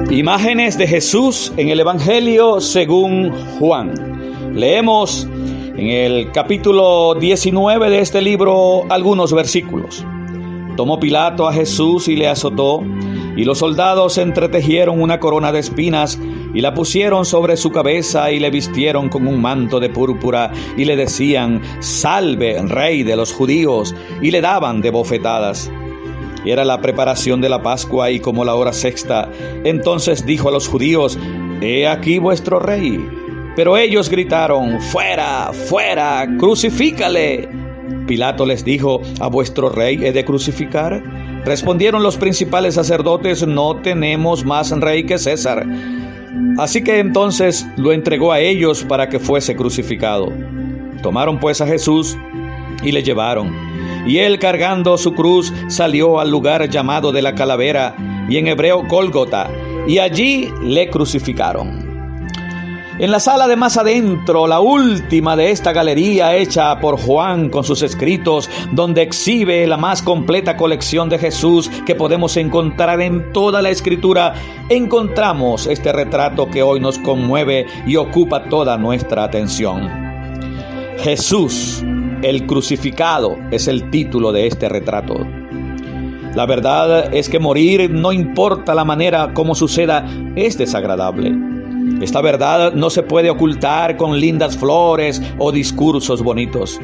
Imágenes de Jesús en el Evangelio según Juan. Leemos en el capítulo 19 de este libro algunos versículos. Tomó Pilato a Jesús y le azotó, y los soldados entretejieron una corona de espinas y la pusieron sobre su cabeza y le vistieron con un manto de púrpura y le decían: «Salve, Rey de los judíos», y le daban de bofetadas. Era la preparación de la Pascua y como la hora sexta. Entonces dijo a los judíos: «He aquí vuestro rey». Pero ellos gritaron: «¡Fuera, fuera! ¡Crucifícale!». Pilato les dijo: «¿A vuestro rey he de crucificar?». Respondieron los principales sacerdotes: «No tenemos más rey que César». Así que entonces lo entregó a ellos para que fuese crucificado. Tomaron pues a Jesús y le llevaron. Y él, cargando su cruz, salió al lugar llamado de la Calavera, y en hebreo Gólgota, y allí le crucificaron. En la sala de más adentro, la última de esta galería hecha por Juan con sus escritos, donde exhibe la más completa colección de Jesús que podemos encontrar en toda la Escritura, encontramos este retrato que hoy nos conmueve y ocupa toda nuestra atención. Jesús, el crucificado, es el título de este retrato. La verdad es que morir, no importa la manera como suceda, es desagradable. Esta verdad no se puede ocultar con lindas flores o discursos bonitos.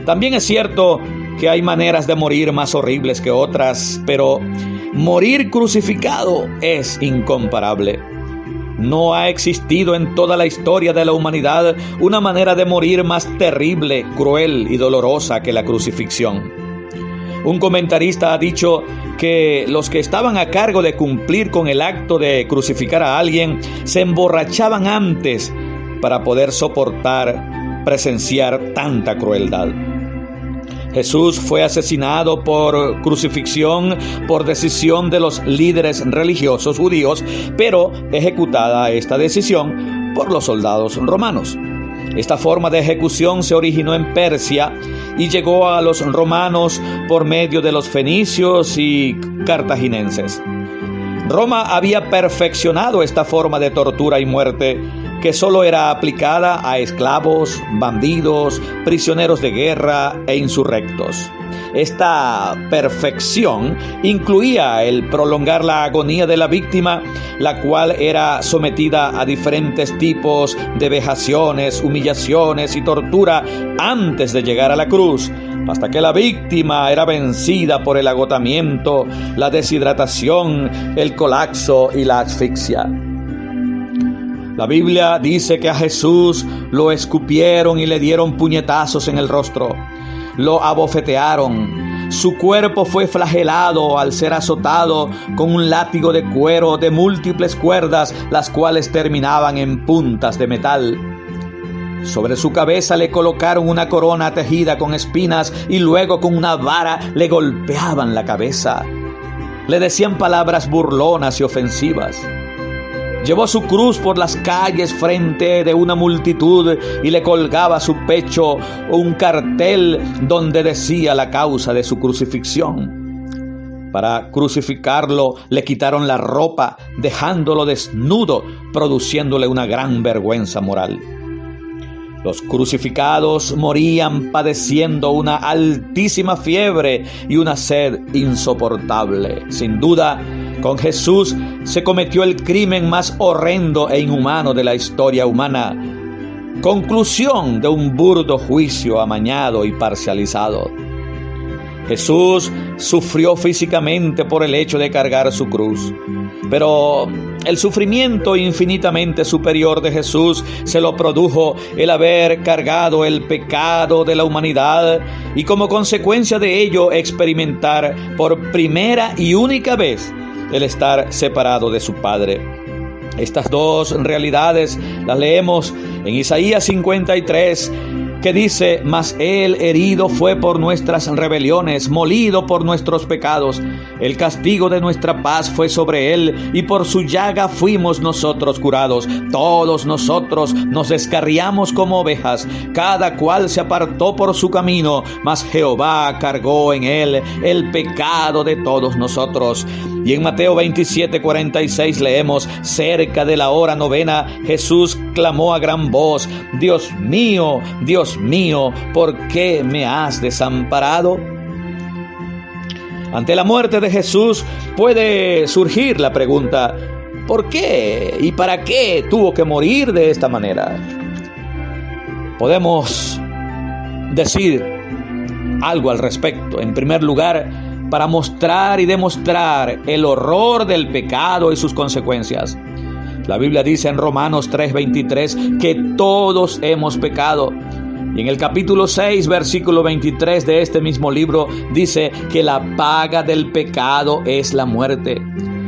También es cierto que hay maneras de morir más horribles que otras, pero morir crucificado es incomparable. No ha existido en toda la historia de la humanidad una manera de morir más terrible, cruel y dolorosa que la crucifixión. Un comentarista ha dicho que los que estaban a cargo de cumplir con el acto de crucificar a alguien se emborrachaban antes para poder presenciar tanta crueldad. Jesús fue asesinado por crucifixión por decisión de los líderes religiosos judíos, pero ejecutada esta decisión por los soldados romanos. Esta forma de ejecución se originó en Persia y llegó a los romanos por medio de los fenicios y cartagineses. Roma había perfeccionado esta forma de tortura y muerte, que solo era aplicada a esclavos, bandidos, prisioneros de guerra e insurrectos. Esta perfección incluía el prolongar la agonía de la víctima, la cual era sometida a diferentes tipos de vejaciones, humillaciones y tortura antes de llegar a la cruz, hasta que la víctima era vencida por el agotamiento, la deshidratación, el colapso y la asfixia. La Biblia dice que a Jesús lo escupieron y le dieron puñetazos en el rostro. Lo abofetearon. Su cuerpo fue flagelado al ser azotado con un látigo de cuero de múltiples cuerdas, las cuales terminaban en puntas de metal. Sobre su cabeza le colocaron una corona tejida con espinas y luego con una vara le golpeaban la cabeza. Le decían palabras burlonas y ofensivas. Llevó su cruz por las calles frente de una multitud y le colgaba a su pecho un cartel donde decía la causa de su crucifixión. Para crucificarlo le quitaron la ropa, dejándolo desnudo, produciéndole una gran vergüenza moral. Los crucificados morían padeciendo una altísima fiebre y una sed insoportable. Sin duda, con Jesús se cometió el crimen más horrendo e inhumano de la historia humana. Conclusión de un burdo juicio amañado y parcializado. Jesús sufrió físicamente por el hecho de cargar su cruz, pero el sufrimiento infinitamente superior de Jesús se lo produjo el haber cargado el pecado de la humanidad y como consecuencia de ello experimentar por primera y única vez el estar separado de su Padre. Estas dos realidades las leemos en Isaías 53, que dice: mas él herido fue por nuestras rebeliones, molido por nuestros pecados. El castigo de nuestra paz fue sobre él, y por su llaga fuimos nosotros curados. Todos nosotros nos descarriamos como ovejas, cada cual se apartó por su camino, mas Jehová cargó en él el pecado de todos nosotros. Y en Mateo 27:46 leemos: cerca de la hora novena, Jesús clamó a gran voz: Dios mío, ¿por qué me has desamparado? Ante la muerte de Jesús puede surgir la pregunta: ¿por qué y para qué tuvo que morir de esta manera? Podemos decir algo al respecto. En primer lugar, para mostrar y demostrar el horror del pecado y sus consecuencias. La Biblia dice en Romanos 3:23 que todos hemos pecado. Y en el capítulo 6, versículo 23 de este mismo libro dice que la paga del pecado es la muerte.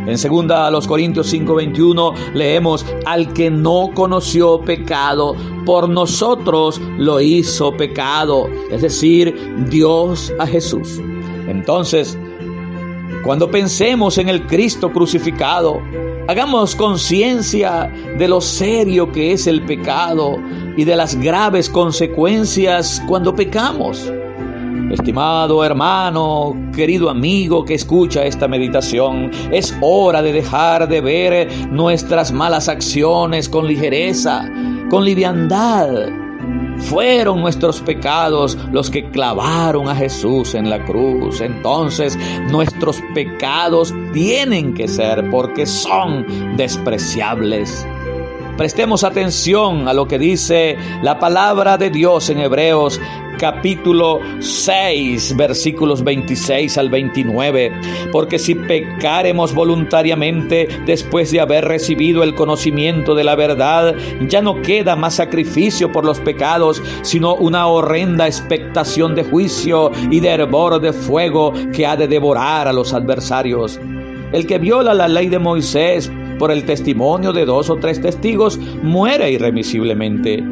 En 2 Corintios 5:21 leemos: al que no conoció pecado, por nosotros lo hizo pecado. Es decir, Dios a Jesús. Entonces, cuando pensemos en el Cristo crucificado, hagamos conciencia de lo serio que es el pecado y de las graves consecuencias cuando pecamos. Estimado hermano, querido amigo que escucha esta meditación, es hora de dejar de ver nuestras malas acciones con ligereza, con liviandad. Fueron nuestros pecados los que clavaron a Jesús en la cruz. Entonces, nuestros pecados tienen que ser, porque son despreciables. Prestemos atención a lo que dice la palabra de Dios en Hebreos capítulo 6, versículos 26 al 29. Porque si pecaremos voluntariamente después de haber recibido el conocimiento de la verdad, ya no queda más sacrificio por los pecados, sino una horrenda expectación de juicio y de hervor de fuego que ha de devorar a los adversarios. El que viola la ley de Moisés por el testimonio de 2 o 3 testigos muere irremisiblemente.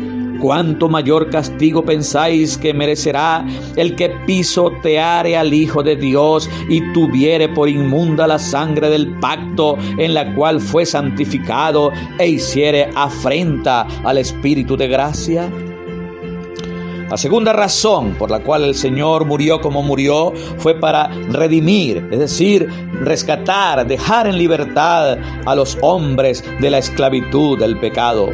¿Cuánto mayor castigo pensáis que merecerá el que pisoteare al Hijo de Dios y tuviere por inmunda la sangre del pacto en la cual fue santificado e hiciere afrenta al Espíritu de gracia? La segunda razón por la cual el Señor murió como murió fue para redimir, es decir, rescatar, dejar en libertad a los hombres de la esclavitud del pecado.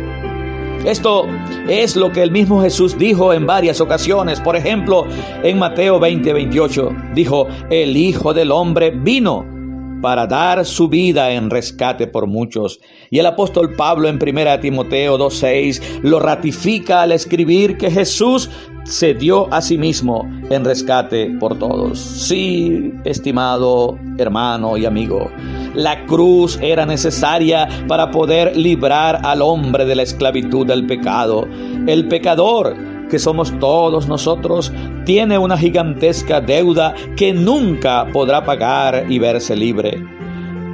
Esto es lo que el mismo Jesús dijo en varias ocasiones. Por ejemplo, en Mateo 20:28 dijo: el Hijo del Hombre vino para dar su vida en rescate por muchos. Y el apóstol Pablo en 1 Timoteo 2:6 lo ratifica al escribir que Jesús se dio a sí mismo en rescate por todos. Sí, estimado hermano y amigo, la cruz era necesaria para poder librar al hombre de la esclavitud del pecado. El pecador, que somos todos nosotros, tiene una gigantesca deuda que nunca podrá pagar y verse libre.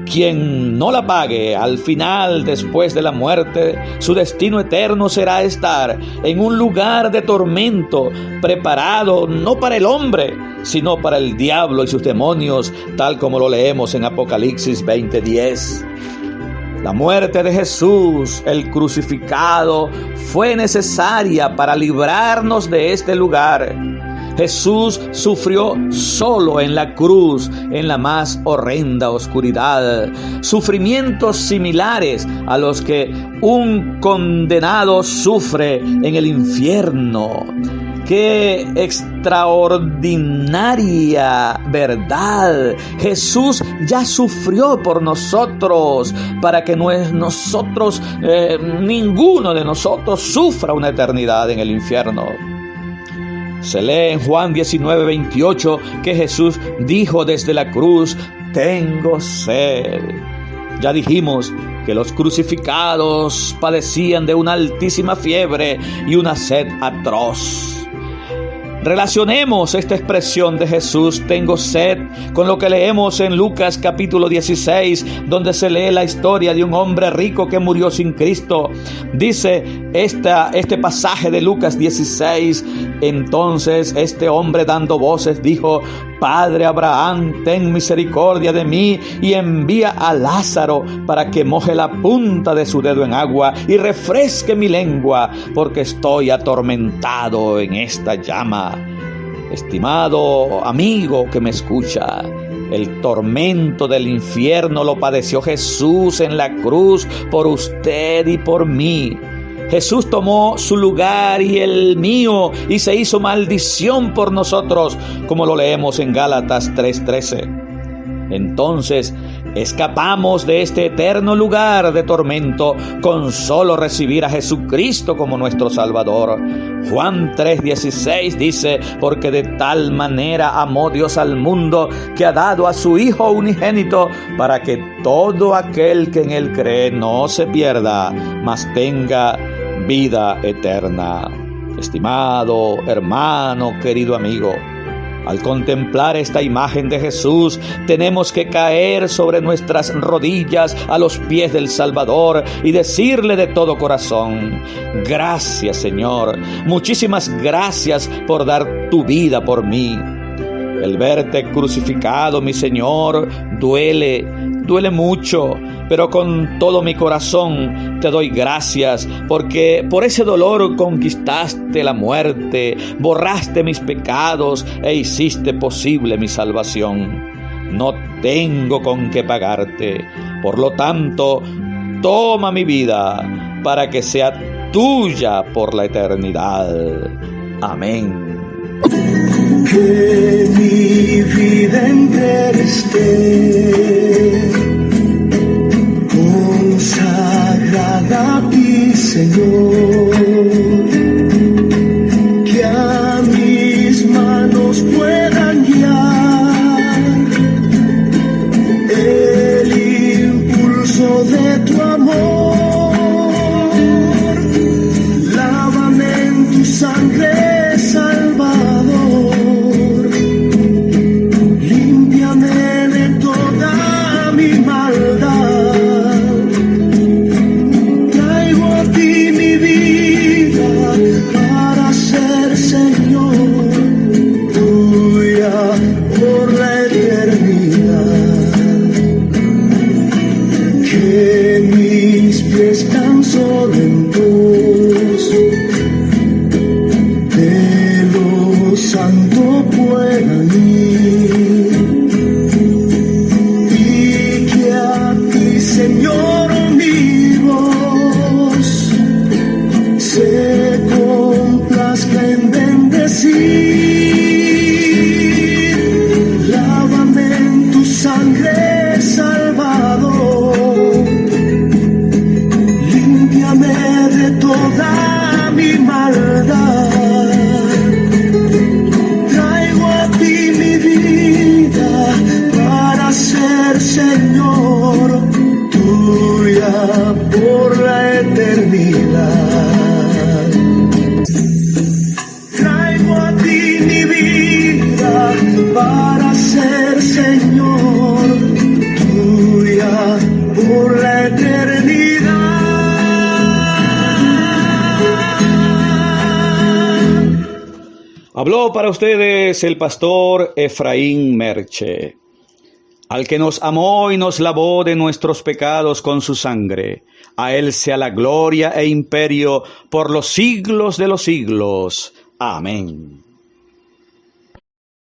Quien no la pague al final, después de la muerte, su destino eterno será estar en un lugar de tormento preparado no para el hombre, sino para el diablo y sus demonios, tal como lo leemos en Apocalipsis 20:10. La muerte de Jesús, el crucificado, fue necesaria para librarnos de este lugar. Jesús sufrió solo en la cruz, en la más horrenda oscuridad, sufrimientos similares a los que un condenado sufre en el infierno. ¡Qué extraordinaria verdad! Jesús ya sufrió por nosotros para que ninguno de nosotros sufra una eternidad en el infierno. Se lee en Juan 19:28 que Jesús dijo desde la cruz: tengo sed. Ya dijimos que los crucificados padecían de una altísima fiebre y una sed atroz. Relacionemos esta expresión de Jesús, tengo sed, con lo que leemos en Lucas capítulo 16, donde se lee la historia de un hombre rico que murió sin Cristo. Dice: este pasaje de Lucas 16, entonces este hombre dando voces dijo: Padre Abraham, ten misericordia de mí y envía a Lázaro para que moje la punta de su dedo en agua y refresque mi lengua, porque estoy atormentado en esta llama. Estimado amigo que me escucha, el tormento del infierno lo padeció Jesús en la cruz por usted y por mí. Jesús tomó su lugar y el mío y se hizo maldición por nosotros, como lo leemos en Gálatas 3:13. Entonces, escapamos de este eterno lugar de tormento con solo recibir a Jesucristo como nuestro Salvador. Juan 3:16 dice: porque de tal manera amó Dios al mundo que ha dado a su Hijo unigénito, para que todo aquel que en Él cree no se pierda, mas tenga vida eterna. Estimado hermano, querido amigo, al contemplar esta imagen de Jesús, tenemos que caer sobre nuestras rodillas a los pies del Salvador y decirle de todo corazón: gracias, Señor, muchísimas gracias por dar tu vida por mí. El verte crucificado, mi Señor, duele mucho, pero con todo mi corazón te doy gracias, porque por ese dolor conquistaste la muerte, borraste mis pecados e hiciste posible mi salvación. No tengo con qué pagarte, por lo tanto, toma mi vida para que sea tuya por la eternidad. Amén. Que mi vida entera esté consagrada a ti, Señor, que a mis manos puedan guiar el impulso de tu amor. Lávame en tu sangre, Salvador, límpiame de toda mi maldad. Traigo a ti mi vida para ser, Señor, tuya por la eternidad. Que mis pies tan solo en pos santo puedan ir, y que a ti, Señor, mi voz se complazca en bendecir. Lávame en tu sangre, Salvador, límpiame de toda mi maldad. Señor, tuya por la eternidad. Traigo a ti mi vida para ser, Señor, tuya por la eternidad. Habló para ustedes el pastor Efraín Merche. Al que nos amó y nos lavó de nuestros pecados con su sangre, a Él sea la gloria e imperio por los siglos de los siglos. Amén.